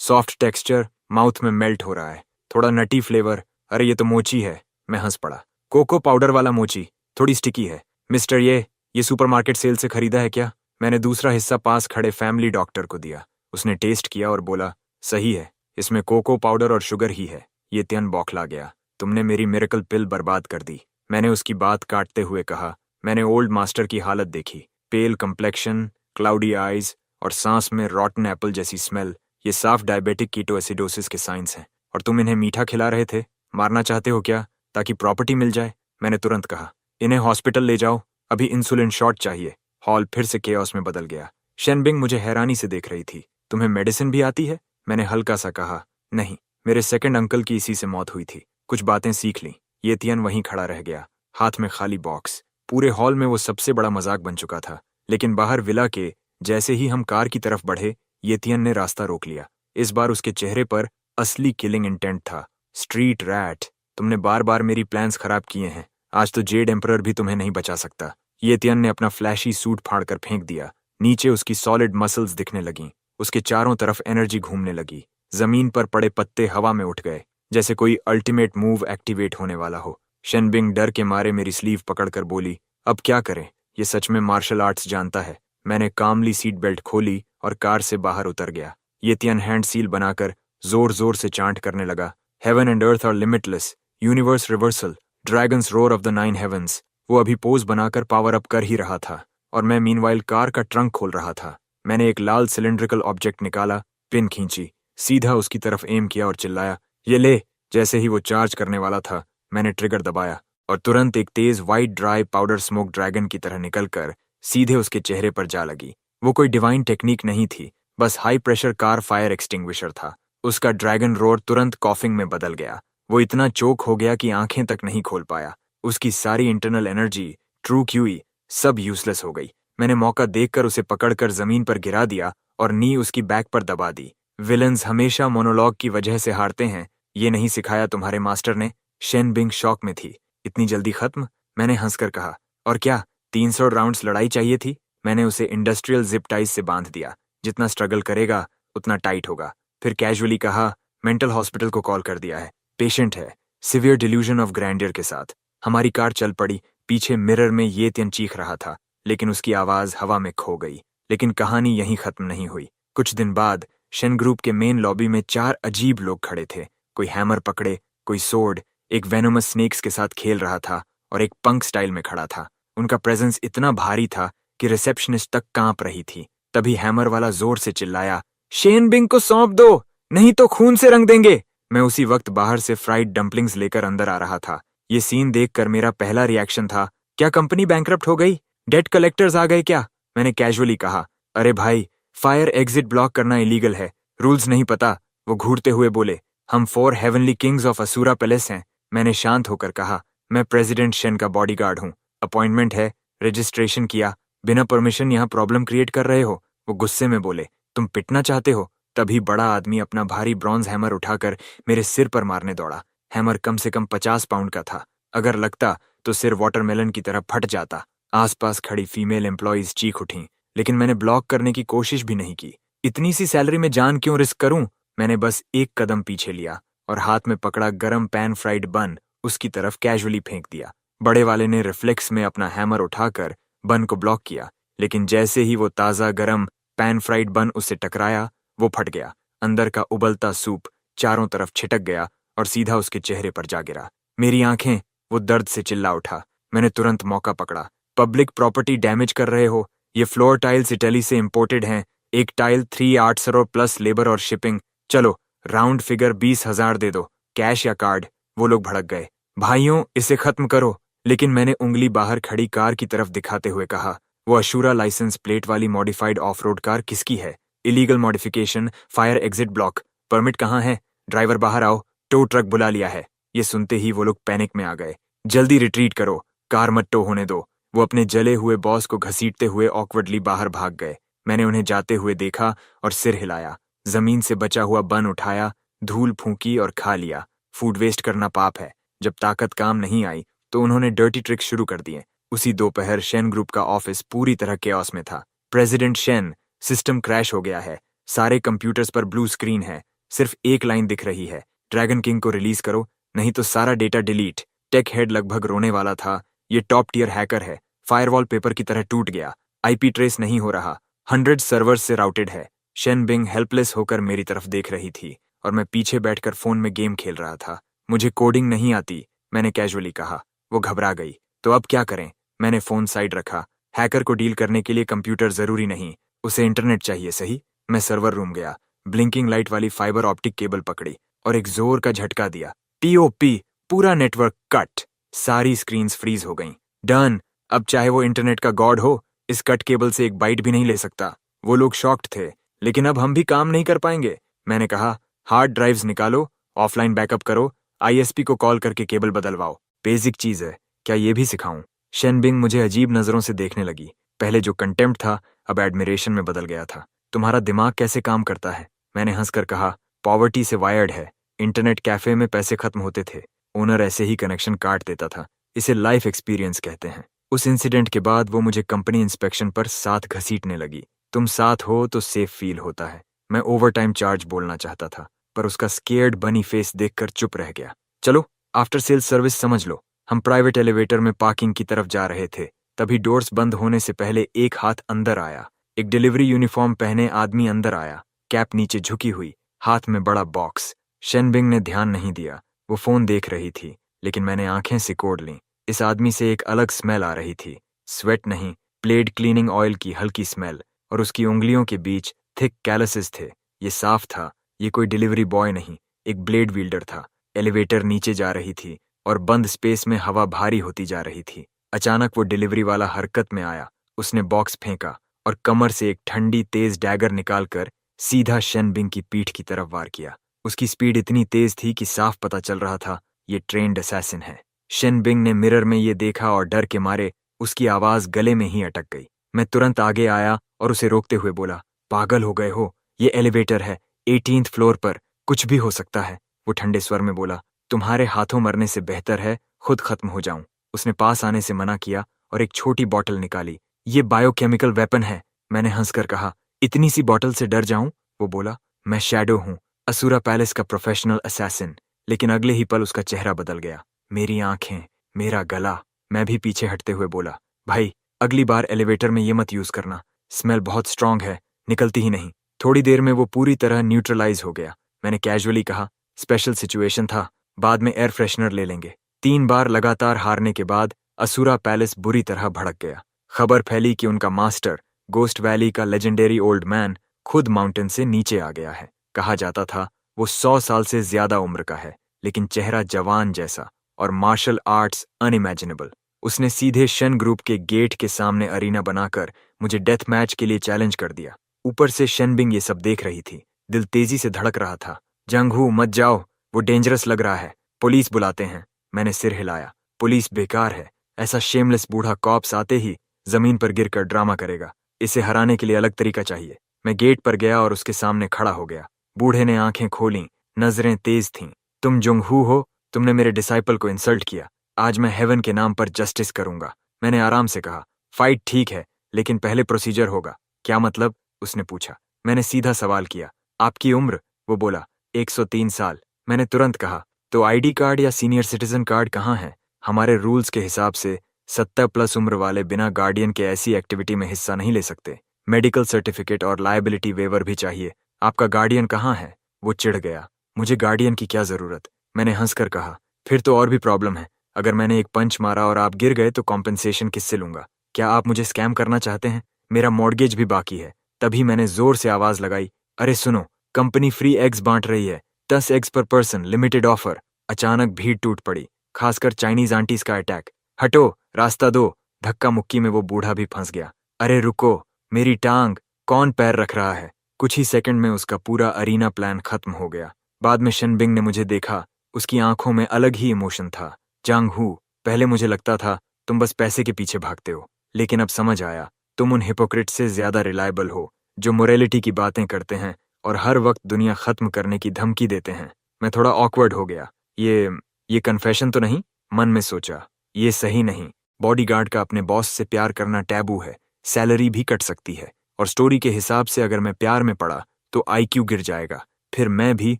सॉफ्ट टेक्सचर, माउथ में मेल्ट हो रहा है, थोड़ा नटी फ्लेवर। अरे ये तो मोची है। मैं हंस पड़ा, कोको पाउडर वाला मोची, थोड़ी स्टिकी है। मिस्टर, ये सुपरमार्केट सेल से खरीदा है क्या? मैंने दूसरा हिस्सा पास खड़े फैमिली डॉक्टर को दिया। उसने टेस्ट किया और बोला, सही है, इसमें कोको पाउडर और शुगर ही है। ये तियन बौखला गया, तुमने मेरी मिरेकल पिल बर्बाद कर दी। मैंने उसकी बात काटते हुए कहा, मैंने ओल्ड मास्टर की हालत देखी, पेल कंप्लेक्शन, क्लाउडी आइज और सांस में रॉटन एप्पल जैसी स्मेल। ये साफ डायबिटिक कीटोएसिडोसिस के साइंस हैं। और तुम इन्हें मीठा खिला रहे थे? मारना चाहते हो क्या, ताकि प्रॉपर्टी मिल जाए? मैंने तुरंत कहा, इन्हें हॉस्पिटल ले जाओ, अभी इंसुलिन शॉट चाहिए। हॉल फिर से केओस में बदल गया। शेनबिंग मुझे हैरानी से देख रही थी। तुम्हें मेडिसिन भी आती है? मैंने हल्का सा कहा, नहीं, मेरे सेकंड अंकल की इसी से मौत हुई थी। कुछ बातें सीख ली। ये तियन वहीं खड़ा रह गया, हाथ में खाली बॉक्स। पूरे हॉल में वो सबसे बड़ा मजाक बन चुका था। लेकिन बाहर विला के जैसे ही हम कार की तरफ बढ़े, ये तियन ने रास्ता रोक लिया। इस बार उसके चेहरे पर असली किलिंग इंटेंट था। स्ट्रीट रैट, तुमने बार बार मेरी प्लान्स खराब किए हैं। आज तो जेड एम्परर भी तुम्हें नहीं बचा सकता। ये तियन ने अपना फ्लैशी सूट फाड़कर फेंक दिया। नीचे उसकी सॉलिड मसल्स दिखने लगीं। उसके चारों तरफ एनर्जी घूमने लगी। जमीन पर पड़े पत्ते हवा में उठ गए, जैसे कोई अल्टीमेट मूव एक्टिवेट होने वाला हो। शेनबिंग डर के मारे मेरी स्लीव पकड़कर बोली, अब क्या करें? ये सच में मार्शल आर्ट्स जानता है। मैंने कामली सीट बेल्ट खोली और कार से बाहर उतर गया। ये तियन हैंड सील बनाकर जोर जोर से चांट करने लगा, heaven and earth are limitless, universe reversal, dragon's roar of the 9 heavens. वो अभी पोज बनाकर पावर अप कर ही रहा था और मैं मीनवाइल कार का ट्रंक खोल रहा था। मैंने एक लाल सिलेंड्रिकल ऑब्जेक्ट निकाला, पिन खींची, सीधा उसकी तरफ एम किया और चिल्लाया, ये ले। जैसे ही वो चार्ज करने वाला था, मैंने ट्रिगर दबाया और तुरंत एक तेज white dry powder smoke dragon की तरह निकलकर सीधे उसके चेहरे पर जा लगी। वो कोई डिवाइन टेक्निक नहीं थी, बस high pressure car fire extinguisher था। उसका ड्रैगन रोर तुरंत कॉफिंग में बदल गया। वो इतना चोक हो गया कि आंखें तक नहीं खोल पाया। उसकी सारी इंटरनल एनर्जी, ट्रू क्यूई, सब यूजलेस हो गई। मैंने मौका देखकर उसे पकड़कर जमीन पर गिरा दिया और नी उसकी बैक पर दबा दी। विलन्स हमेशा मोनोलॉग की वजह से हारते हैं, ये नहीं सिखाया तुम्हारे मास्टर ने? शेन बिंग शॉक में थी। इतनी जल्दी खत्म? मैंने हंसकर कहा। और क्या, 300 राउंड्स लड़ाई चाहिए थी? मैंने उसे इंडस्ट्रियल जिप टाइज से बांध दिया। जितना स्ट्रगल करेगा उतना टाइट होगा। फिर कैजुअली कहा, मेंटल हॉस्पिटल को कॉल कर दिया है, पेशेंट है, सिवियर डिल्यूजन ऑफ ग्रैंडियर के साथ। हमारी कार चल पड़ी। पीछे मिरर में ये त्यन चीख रहा था, लेकिन उसकी आवाज हवा में खो गई। लेकिन कहानी यहीं खत्म नहीं हुई। कुछ दिन बाद शेन ग्रुप के मेन लॉबी में 4 अजीब लोग खड़े थे। कोई हैमर पकड़े, कोई सोर्ड, एक वेनोमस स्नेक्स के साथ खेल रहा था और एक पंक स्टाइल में खड़ा था। उनका प्रेजेंस इतना भारी था कि रिसेप्शनिस्ट तक कांप रही थी। तभी हैमर वाला जोर से चिल्लाया, शेन बिंग को सौंप दो, नहीं तो खून से रंग देंगे। मैं उसी वक्त बाहर से फ्राइड डम्पलिंग्स लेकर अंदर आ रहा था। ये सीन देखकर मेरा पहला रिएक्शन था, क्या कंपनी बैंकरप्ट हो गई? डेट कलेक्टर्स आ गए क्या? मैंने कैजुअली कहा। अरे भाई, फायर एग्जिट ब्लॉक करना इलीगल है, रूल्स नहीं पता। वो घूरते हुए बोले, हम 4 heavenly kings of Asura palace हैं। मैंने शांत होकर कहा, मैं प्रेसिडेंट शेन का बॉडीगार्ड हूँ, अपॉइंटमेंट है, रजिस्ट्रेशन किया, बिना परमिशन यहाँ प्रॉब्लम क्रिएट कर रहे हो। वो गुस्से में बोले, तुम पिटना चाहते हो? तभी बड़ा आदमी अपना भारी ब्रॉन्ज हैमर उठाकर मेरे सिर पर मारने दौड़ा। हैमर कम से कम 50 पाउंड का था। अगर लगता तो सिर वाटरमेलन की तरह फट जाता। आसपास खड़ी फीमेल एम्प्लॉइज चीख उठीं, लेकिन मैंने ब्लॉक करने की कोशिश भी नहीं की। इतनी सी सैलरी में जान क्यों रिस्क करूं? मैंने बस एक कदम पीछे लिया और हाथ में पकड़ा गरम पैन फ्राइड बन उसकी तरफ कैजुअली फेंक दिया। बड़े वाले ने रिफ्लेक्स में अपना हैमर उठाकर बन को ब्लॉक किया, लेकिन जैसे ही वो ताज़ा गरम पैन फ्राइड बन उससे टकराया, वो फट गया। अंदर का उबलता सूप चारों तरफ छिटक गया और सीधा उसके चेहरे पर जा गिरा। मेरी आंखें, वो दर्द से चिल्ला उठा। मैंने तुरंत मौका पकड़ा। पब्लिक प्रॉपर्टी डैमेज कर रहे हो। ये फ्लोर टाइल्स इटली से इंपोर्टेड हैं। एक टाइल 3,800 प्लस लेबर और शिपिंग। चलो, राउंड फिगर 20,000 दे दो, कैश या कार्ड। वो लोग भड़क गए, भाइयों इसे खत्म करो। लेकिन मैंने उंगली बाहर खड़ी कार की तरफ दिखाते हुए कहा, वो अशूरा लाइसेंस प्लेट वाली मॉडिफाइड ऑफ रोड कार किसकी है? Illegal modification, fire exit block. Permit कहाँ है? ड्राइवर बाहर आओ, टो ट्रक बुला लिया है। ये सुनते ही वो लोग पैनिक में आ गए। जल्दी रिट्रीट करो, कार मत टो होने दो। वो अपने जले हुए बॉस को घसीटते हुए ऑकवर्डली बाहर भाग गए। मैंने उन्हें जाते हुए देखा और सिर हिलाया। जमीन से बचा हुआ बन उठाया, धूल फूंकी और खा लिया। फूड वेस्ट करना पाप है। जब ताकत काम नहीं आई तो उन्होंने डर्टी ट्रिक्स शुरू कर दिए। उसी दोपहर शेन ग्रुप का ऑफिस पूरी तरह केओस में था। प्रेसिडेंट शेन, सिस्टम क्रैश हो गया है। सारे कंप्यूटर्स पर ब्लू स्क्रीन है। सिर्फ एक लाइन दिख रही है, ड्रैगन किंग को रिलीज करो, नहीं तो सारा डेटा डिलीट। टेक हेड लगभग रोने वाला था। ये टॉप टियर हैकर है, फायरवॉल पेपर की तरह टूट गया। आईपी ट्रेस नहीं हो रहा, 100 सर्वर्स से राउटेड है। शेन बिंग हेल्पलेस होकर मेरी तरफ देख रही थी और मैं पीछे बैठकर फोन में गेम खेल रहा था। मुझे कोडिंग नहीं आती, मैंने कैजुअली कहा। वो घबरा गई। तो अब क्या करें? मैंने फोन साइड रखा। हैकर को डील करने के लिए कंप्यूटर जरूरी नहीं, उसे इंटरनेट चाहिए, सही? मैं सर्वर रूम गया, ब्लिंकिंग लाइट वाली फाइबर ऑप्टिक केबल पकड़ी और एक जोर का झटका दिया। पीओपी, पूरा नेटवर्क कट। सारी स्क्रीन्स फ्रीज हो गईं। डन। अब चाहे वो इंटरनेट का गॉड हो, इस कट केबल से एक बाइट भी नहीं ले सकता। वो लोग शॉक्ड थे, लेकिन अब हम भी काम नहीं कर पाएंगे। मैंने कहा, हार्ड ड्राइव्स निकालो, ऑफलाइन बैकअप करो, आईएसपी को कॉल करके केबल बदलवाओ। बेसिक चीज है, क्या ये भी सिखाऊं? शेन बिंग मुझे अजीब नजरों से देखने लगी। पहले जो कंटेम्प्ट था अब एडमिरेशन में बदल गया था। तुम्हारा दिमाग कैसे काम करता है? मैंने हंसकर कहा, पॉवर्टी से वायर्ड है। इंटरनेट कैफे में पैसे खत्म होते थे, ओनर ऐसे ही कनेक्शन काट देता था। इसे लाइफ एक्सपीरियंस कहते हैं। उस इंसिडेंट के बाद वो मुझे कंपनी इंस्पेक्शन पर साथ घसीटने लगी। तुम साथ हो तो सेफ फील होता है। मैं ओवरटाइम चार्ज बोलना चाहता था, पर उसका स्केयर्ड बनी फेस देखकर चुप रह गया। चलो, आफ्टर सेल्स सर्विस समझ लो। हम प्राइवेट एलिवेटर में पार्किंग की तरफ जा रहे थे, तभी डोर्स बंद होने से पहले एक हाथ अंदर आया। एक डिलीवरी यूनिफॉर्म पहने आदमी अंदर आया, कैप नीचे झुकी हुई, हाथ में बड़ा बॉक्स। शेन बिंग ने ध्यान नहीं दिया, वो फोन देख रही थी, लेकिन मैंने आंखें सिकोड़ लीं। इस आदमी से एक अलग स्मेल आ रही थी। स्वेट नहीं, प्लेट क्लीनिंग ऑयल की हल्की स्मेल, और उसकी उंगलियों के बीच थिक कैलसेस थे। ये साफ था, ये कोई डिलीवरी बॉय नहीं, एक ब्लेड विल्डर था। एलिवेटर नीचे जा रही थी और बंद स्पेस में हवा भारी होती जा रही थी। अचानक वो डिलीवरी वाला हरकत में आया। उसने बॉक्स फेंका और कमर से एक ठंडी तेज डैगर निकालकर सीधा शेनबिंग की पीठ की तरफ वार किया। उसकी स्पीड इतनी तेज थी कि साफ पता चल रहा था ये ट्रेन्ड असैसिन है। शेनबिंग ने मिरर में ये देखा और डर के मारे उसकी आवाज गले में ही अटक गई। मैं तुरंत आगे आया और उसे रोकते हुए बोला, पागल हो गए हो? ये एलिवेटर है, 18th फ्लोर पर, कुछ भी हो सकता है। वो ठंडे स्वर में बोला, तुम्हारे हाथों मरने से बेहतर है खुद खत्म हो जाऊं। उसने पास आने से मना किया और एक छोटी बॉटल निकाली। ये बायोकेमिकल वेपन है। मैंने हंसकर कहा, इतनी सी बॉटल से डर जाऊं? वो बोला, मैं शैडो हूं, असुरा पैलेस का प्रोफेशनल असैसिन। लेकिन अगले ही पल उसका चेहरा बदल गया। मेरी आंखें, मेरा गला। मैं भी पीछे हटते हुए बोला, भाई अगली बार एलिवेटर में ये मत यूज करना, स्मेल बहुत स्ट्रांग है, निकलती ही नहीं। थोड़ी देर में वो पूरी तरह न्यूट्रलाइज हो गया। मैंने कैजुअली कहा, स्पेशल सिचुएशन था, बाद में एयर फ्रेशनर ले लेंगे। 3 बार लगातार हारने के बाद असुरा पैलेस बुरी तरह भड़क गया। खबर फैली कि उनका मास्टर, गोस्ट वैली का लेजेंडरी ओल्ड मैन, खुद माउंटेन से नीचे आ गया है। कहा जाता था वो 100 साल से ज्यादा उम्र का है, लेकिन चेहरा जवान जैसा और मार्शल आर्ट्स अनइमेजिनेबल। उसने सीधे शन ग्रुप के गेट के सामने अरीना बनाकर मुझे डेथ मैच के लिए चैलेंज कर दिया। ऊपर से शेनबिंग ये सब देख रही थी। दिल तेजी से धड़क रहा था। जंगहू मत जाओ, वो डेंजरस लग रहा है, पुलिस बुलाते हैं। मैंने सिर हिलाया। पुलिस बेकार है, ऐसा शेमलेस बूढ़ा कॉप्स आते ही जमीन पर गिरकर ड्रामा करेगा। इसे हराने के लिए अलग तरीका चाहिए। मैं गेट पर गया और उसके सामने खड़ा हो गया। बूढ़े ने आंखें खोलीं, नजरें तेज थीं। तुम जंगहू हो? तुमने मेरे डिसाइपल को इंसल्ट किया। आज मैं हेवन के नाम पर जस्टिस करूंगा। मैंने आराम से कहा, फाइट ठीक है, लेकिन पहले प्रोसीजर होगा। क्या मतलब? उसने पूछा। मैंने सीधा सवाल किया, आपकी उम्र? वो बोला, 103 साल। मैंने तुरंत कहा, तो आईडी कार्ड या सीनियर सिटीजन कार्ड कहाँ है? हमारे रूल्स के हिसाब से 70+ उम्र वाले बिना गार्डियन के ऐसी एक्टिविटी में हिस्सा नहीं ले सकते। मेडिकल सर्टिफिकेट और लायबिलिटी वेवर भी चाहिए। आपका गार्डियन कहाँ है? वो चिढ़ गया, मुझे गार्डियन की क्या जरूरत? मैंने हंसकर कहा, फिर तो और भी प्रॉब्लम है। अगर मैंने एक पंच मारा और आप गिर गए तो कॉम्पेंसेशन किससे लूंगा? क्या आप मुझे स्कैम करना चाहते हैं? मेरा मॉर्गेज भी बाकी है। तभी मैंने जोर से आवाज लगाई, अरे सुनो, कंपनी फ्री एग्स बांट रही है, 10 एग्स पर पर्सन, लिमिटेड ऑफर। अचानक भीड़ टूट पड़ी, खासकर चाइनीज आंटीज का अटैक। हटो, रास्ता दो। धक्का मुक्की में वो बूढ़ा भी फंस गया। अरे रुको, मेरी टांग, कौन पैर रख रहा है? कुछ ही सेकंड में उसका पूरा अरीना प्लान खत्म हो गया। बाद में शेनबिंग ने मुझे देखा, उसकी आंखों में अलग ही इमोशन था। जांगहू, पहले मुझे लगता था तुम बस पैसे के पीछे भागते हो, लेकिन अब समझ आया, तुम उन हिपोक्रेट से ज्यादा रिलायबल हो जो मोरालिटी की बातें करते हैं और हर वक्त दुनिया खत्म करने की धमकी देते हैं। मैं थोड़ा ऑकवर्ड हो गया। ये कन्फेशन तो नहीं? मन में सोचा, ये सही नहीं। बॉडीगार्ड का अपने बॉस से प्यार करना टैबू है, सैलरी भी कट सकती है, और स्टोरी के हिसाब से अगर मैं प्यार में पड़ा तो आईक्यू गिर जाएगा। फिर मैं भी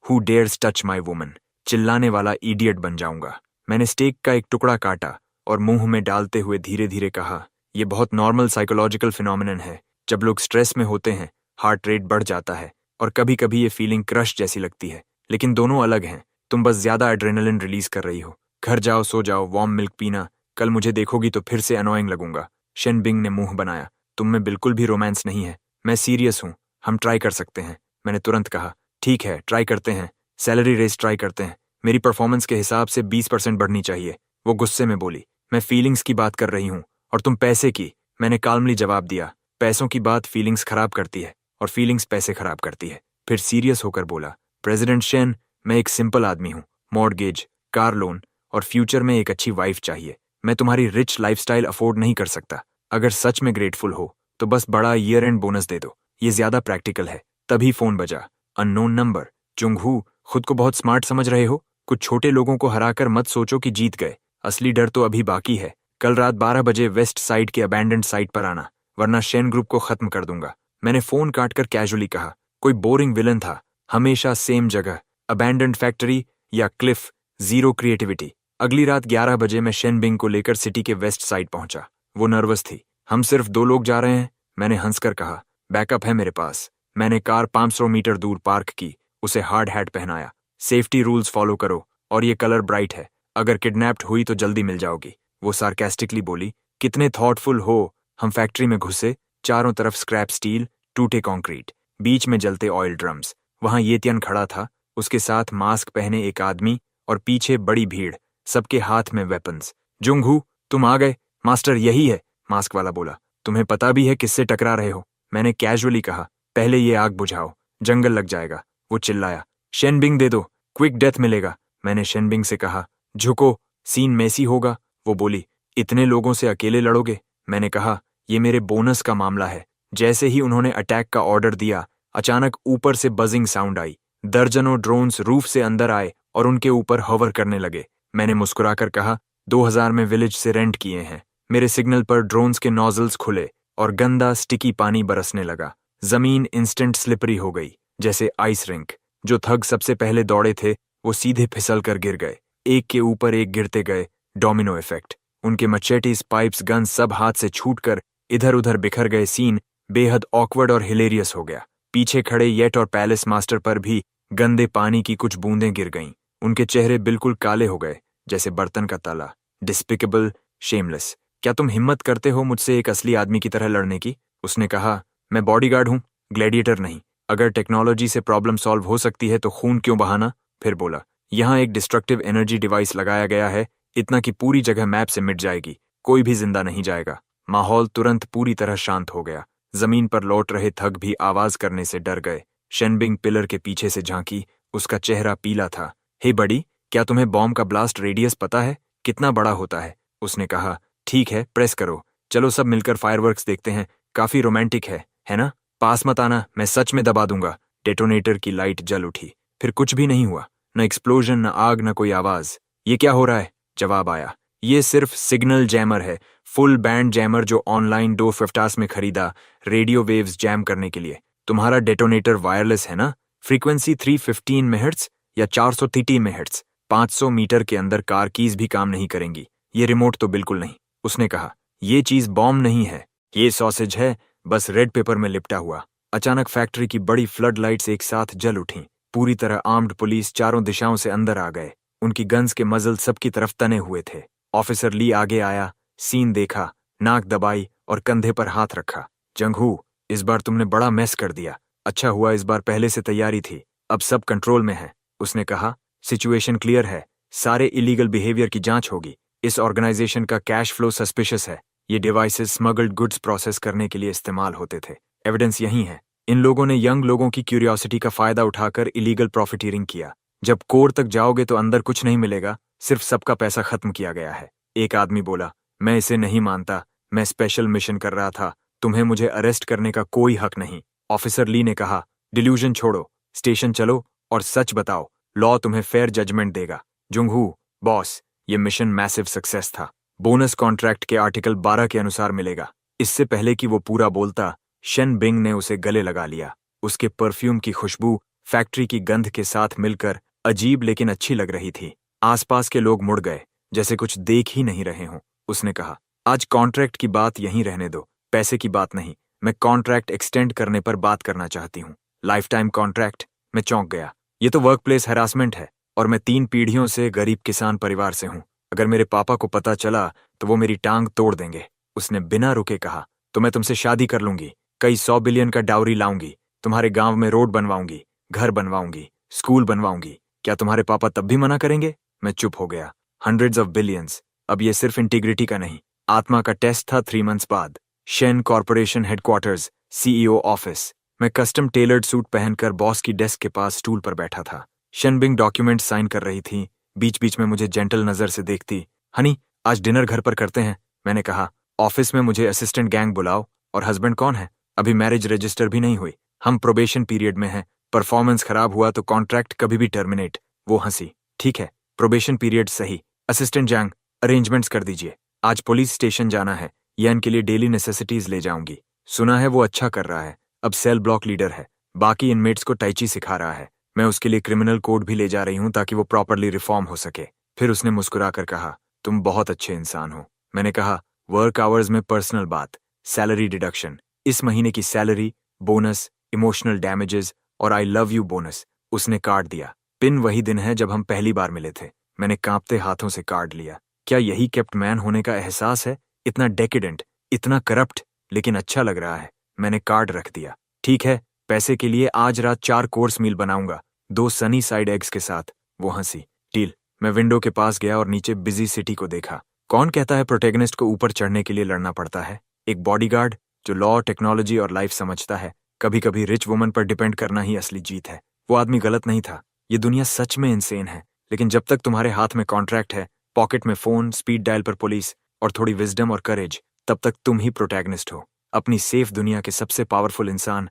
who dares touch my woman चिल्लाने वाला इडियट बन जाऊंगा। मैंने स्टेक का एक टुकड़ा काटा और मुंह में डालते हुए धीरे धीरे कहा, यह बहुत नॉर्मल साइकोलॉजिकल फिनोमिनन है। जब लोग स्ट्रेस में होते हैं, हार्ट रेट बढ़ जाता है और कभी कभी ये फीलिंग क्रश जैसी लगती है, लेकिन दोनों अलग हैं। तुम बस ज्यादा एड्रेनलिन रिलीज कर रही हो। घर जाओ, सो जाओ, वार्म मिल्क पीना। कल मुझे देखोगी तो फिर से अनोइंग लगूंगा। शेनबिंग ने मुंह बनाया, तुम में बिल्कुल भी रोमांस नहीं है। मैं सीरियस हूं, हम ट्राई कर सकते हैं। मैंने तुरंत कहा, ठीक है, ट्राई करते हैं। सैलरी रेस ट्राई करते हैं। मेरी परफॉर्मेंस के हिसाब से 20% बढ़नी चाहिए। वो गुस्से में बोली, मैं फीलिंग्स की बात कर रही हूँ और तुम पैसे की। मैंने काल्मली जवाब दिया, पैसों की बात फीलिंग्स खराब करती है और फीलिंग्स पैसे खराब करती है। फिर सीरियस होकर बोला, प्रेसिडेंट शेन, मैं एक सिंपल आदमी हूँ। मॉर्गेज, कार लोन और फ्यूचर में एक अच्छी वाइफ चाहिए। मैं तुम्हारी रिच लाइफस्टाइल अफोर्ड नहीं कर सकता। अगर सच में ग्रेटफुल हो तो बस बड़ा ईयर एंड बोनस दे दो, ये ज्यादा प्रैक्टिकल है। तभी फोन बजा। Unknown number. जुंगहू, खुद को बहुत स्मार्ट समझ रहे हो? कुछ छोटे लोगों को हराकर मत सोचो कि जीत गए। असली डर तो अभी बाकी है। कल रात 12 बजे वेस्ट साइड के अबैंडन्ड साइट पर आना, वरना शेन ग्रुप को खत्म कर दूंगा। मैंने फोन काटकर कैजुअली कहा, कोई बोरिंग विलन था, हमेशा सेम जगह, अबैंडन्ड फैक्ट्री या क्लिफ, जीरो क्रिएटिविटी। अगली रात 11 बजे मैं शेनबिंग को लेकर सिटी के वेस्ट साइड पहुंचा। वो नर्वस थी। हम सिर्फ 2 लोग जा रहे हैं, मैंने हंसकर कहा। बैकअप है मेरे पास। मैंने कार 500 मीटर दूर पार्क की, उसे हार्ड हैट पहनाया। सेफ्टी रूल्स फॉलो करो और ये कलर ब्राइट है, अगर किडनैप्ड हुई तो जल्दी मिल जाओगी। वो सार्केस्टिकली बोली, कितने थॉटफुल हो। हम फैक्ट्री में घुसे। चारों तरफ स्क्रैप स्टील, टूटे कंक्रीट, बीच में जलते ऑयल ड्रम्स। वहां येतियन खड़ा था, उसके साथ मास्क पहने एक आदमी और पीछे बड़ी भीड़, सबके हाथ में वेपन्स। जुंगहू, तुम आ गए। मास्टर यही है, मास्क वाला बोला। तुम्हें पता भी है किससे टकरा रहे हो? मैंने कैजुअली कहा। पहले ये आग बुझाओ, जंगल लग जाएगा। वो चिल्लाया। शेनबिंग दे दो, क्विक डेथ मिलेगा। मैंने शेनबिंग से कहा, झुको, सीन मेसी होगा। वो बोली, इतने लोगों से अकेले लड़ोगे? मैंने कहा, ये मेरे बोनस का मामला है। जैसे ही उन्होंने अटैक का ऑर्डर दिया, अचानक ऊपर से बजिंग साउंड आई। दर्जनों ड्रोन्स रूफ से अंदर आए और उनके ऊपर हवर करने लगे। मैंने मुस्कुराकर कहा, 2000 में विलेज से रेंट किए हैं। मेरे सिग्नल पर ड्रोन्स के नोजल्स खुले और गंदा स्टिकी पानी बरसने लगा। जमीन इंस्टेंट स्लिपरी हो गई, जैसे आइस रिंक। जो थग सबसे पहले दौड़े थे वो सीधे फिसल कर गिर गए, एक के ऊपर एक गिरते गए। Domino effect. उनके मचेटीज, पाइप्स, गन सब हाथ से छूटकर इधर उधर बिखर गए। सीन बेहद ऑकवर्ड और हिलेरियस हो गया। पीछे खड़े येट और पैलेस मास्टर पर भी गंदे पानी की कुछ बूंदें गिर गईं। उनके चेहरे बिल्कुल काले हो गए, जैसे बर्तन का ताला। Despicable, shameless. क्या तुम हिम्मत करते हो मुझसे एक असली आदमी की तरह लड़ने की? उसने कहा, मैं बॉडीगार्ड हूं, ग्लैडिएटर नहीं। अगर टेक्नोलॉजी से प्रॉब्लम सॉल्व हो सकती है तो खून क्यों बहाना? फिर बोला, यहां एक डिस्ट्रक्टिव एनर्जी डिवाइस लगाया गया है, इतना कि पूरी जगह मैप से मिट जाएगी, कोई भी जिंदा नहीं जाएगा। माहौल तुरंत पूरी तरह शांत हो गया। जमीन पर लौट रहे थग भी आवाज करने से डर गए। शेनबिंग पिलर के पीछे से झांकी, उसका चेहरा पीला था। हे बड़ी, क्या तुम्हें बॉम्ब का ब्लास्ट रेडियस पता है? कितना बड़ा होता है? उसने कहा, ठीक है, प्रेस करो। चलो सब मिलकर फायरवर्क्स देखते हैं। काफी रोमांटिक है ना? पास मत आना, मैं सच में दबा दूंगा। डेटोनेटर की लाइट जल उठी। फिर कुछ भी नहीं हुआ, न एक्सप्लोजन, न आग, न कोई आवाज। ये क्या हो रहा है? जवाब आया, ये सिर्फ सिग्नल जैमर है, फुल बैंड जैमर जो ऑनलाइन 2 फिफ्टास में खरीदा, रेडियो वेव्स जैम करने के लिए। तुम्हारा डेटोनेटर वायरलेस है ना? फ्रीक्वेंसी 315 मेहर्ट्ज या 430 मेहर्ट्ज। 500 मीटर के अंदर कार कीज भी काम नहीं करेंगी। ये रिमोट तो बिल्कुल नहीं। उसने कहा, ये चीज बॉम्ब नहीं है, ये सॉसेज है, बस रेड पेपर में लिपटा हुआ। अचानक फैक्ट्री की बड़ी फ्लड लाइट्स एक साथ जल उठीं। पूरी तरह आर्म्ड पुलिस चारों दिशाओं से अंदर आ गए। उनकी गन्स के मजल सबकी तरफ तने हुए थे। ऑफिसर ली आगे आया, सीन देखा, नाक दबाई और कंधे पर हाथ रखा। जंगहू, इस बार तुमने बड़ा मेस कर दिया। अच्छा हुआ इस बार पहले से तैयारी थी, अब सब कंट्रोल में है। उसने कहा, सिचुएशन क्लियर है, सारे इलीगल बिहेवियर की जांच होगी। इस ऑर्गेनाइजेशन का कैश फ्लो सस्पिशियस है। ये डिवाइसेस स्मगल्ड गुड्स प्रोसेस करने के लिए इस्तेमाल होते थे। एविडेंस यही है। इन लोगों ने यंग लोगों की क्यूरियोसिटी का फायदा उठाकर इलीगल प्रॉफिटियरिंग किया। जब कोर तक जाओगे तो अंदर कुछ नहीं मिलेगा, सिर्फ सबका पैसा खत्म किया गया है। एक आदमी बोला, मैं इसे नहीं मानता, मैं स्पेशल मिशन कर रहा था, तुम्हें मुझे अरेस्ट करने का कोई हक नहीं। ऑफिसर ली ने कहा, डिल्यूजन छोड़ो, स्टेशन चलो और सच बताओ, लॉ तुम्हें फेयर जजमेंट देगा। जुंगहू, बॉस, ये मिशन मैसिव सक्सेस था। बोनस कॉन्ट्रैक्ट के आर्टिकल 12 के अनुसार मिलेगा। इससे पहले कि वो पूरा बोलता, शेन बिंग ने उसे गले लगा लिया। उसके परफ्यूम की खुशबू फैक्ट्री की गंध के साथ मिलकर अजीब लेकिन अच्छी लग रही थी। आसपास के लोग मुड़ गए, जैसे कुछ देख ही नहीं रहे हों। उसने कहा, आज कॉन्ट्रैक्ट की बात यहीं रहने दो, पैसे की बात नहीं। मैं कॉन्ट्रैक्ट एक्सटेंड करने पर बात करना चाहती हूँ। Life time contract. मैं चौंक गया। ये तो वर्क प्लेस हैरासमेंट है और मैं 3 पीढ़ियों से गरीब किसान परिवार से हूँ। अगर मेरे पापा को पता चला तो वो मेरी टांग तोड़ देंगे। उसने बिना रुके कहा, तो मैं तुमसे शादी कर लूंगी, कई 100 बिलियन का डाउरी लाऊंगी, तुम्हारे गांव में रोड बनवाऊंगी, घर बनवाऊंगी, स्कूल बनवाऊंगी। क्या तुम्हारे पापा तब भी मना करेंगे? मैं चुप हो गया। Hundreds of billions. अब ये सिर्फ इंटीग्रिटी का नहीं, आत्मा का टेस्ट था। 3 मंथ्स बाद Shane corporation headquarters, CEO office. मैं कस्टम टेलर्ड सूट पहनकर बॉस की डेस्क के पास स्टूल पर बैठा था। शेनबिंग डॉक्यूमेंट साइन कर रही थी। बीच बीच में मुझे जेंटल नजर से देखती। हनी, आज डिनर घर पर करते हैं। मैंने कहा, ऑफिस में मुझे असिस्टेंट गैंग बुलाओ। और हस्बैंड कौन है? अभी मैरिज रजिस्टर भी नहीं हुई, हम प्रोबेशन पीरियड में हैं। परफॉर्मेंस खराब हुआ तो कॉन्ट्रैक्ट कभी भी टर्मिनेट। वो हंसी, ठीक है, प्रोबेशन पीरियड सही। असिस्टेंट जैंग, अरेंजमेंट्स कर दीजिए। आज पुलिस स्टेशन जाना है, यन के लिए डेली नेसेसिटीज ले जाऊंगी। सुना है वो अच्छा कर रहा है, अब सेल ब्लॉक लीडर है, बाकी इनमेट्स को टाइची सिखा रहा है। मैं उसके लिए क्रिमिनल कोड भी ले जा रही हूं ताकि वो प्रॉपरली रिफॉर्म हो सके। फिर उसने मुस्कुराकर कहा, तुम बहुत अच्छे इंसान हो। मैंने कहा, वर्क आवर्स में पर्सनल बात, सैलरी डिडक्शन, इस महीने की सैलरी, बोनस, इमोशनल डैमेजेस और आई लव यू बोनस। उसने काट दिया। पिन वही दिन है जब हम पहली बार मिले थे। मैंने कांपते हाथों से कार्ड लिया। क्या यही केप्ट मैन होने का एहसास है? इतना डेकेडेंट, इतना करप्ट, लेकिन अच्छा लग रहा है। मैंने कार्ड रख दिया। ठीक है, पैसे के लिए आज रात 4 कोर्स मील बनाऊंगा, 2 सनी साइड एग्स के साथ। वो हंसी। डील। मैं विंडो के पास गया और नीचे बिजी सिटी को देखा। कौन कहता है प्रोटेगनिस्ट को ऊपर चढ़ने के लिए लड़ना पड़ता है? एक बॉडीगार्ड जो लॉ, टेक्नोलॉजी और लाइफ समझता है। कभी कभी रिच वुमन पर डिपेंड करना ही असली जीत है। वो आदमी गलत नहीं था। ये दुनिया सच में इंसेन है, लेकिन जब तक तुम्हारे हाथ में कॉन्ट्रैक्ट है, पॉकेट में फोन, स्पीड डायल पर पुलिस और थोड़ी विजडम और करेज, तब तक तुम ही प्रोटैगनिस्ट हो। अपनी सेफ दुनिया के सबसे पावरफुल इंसान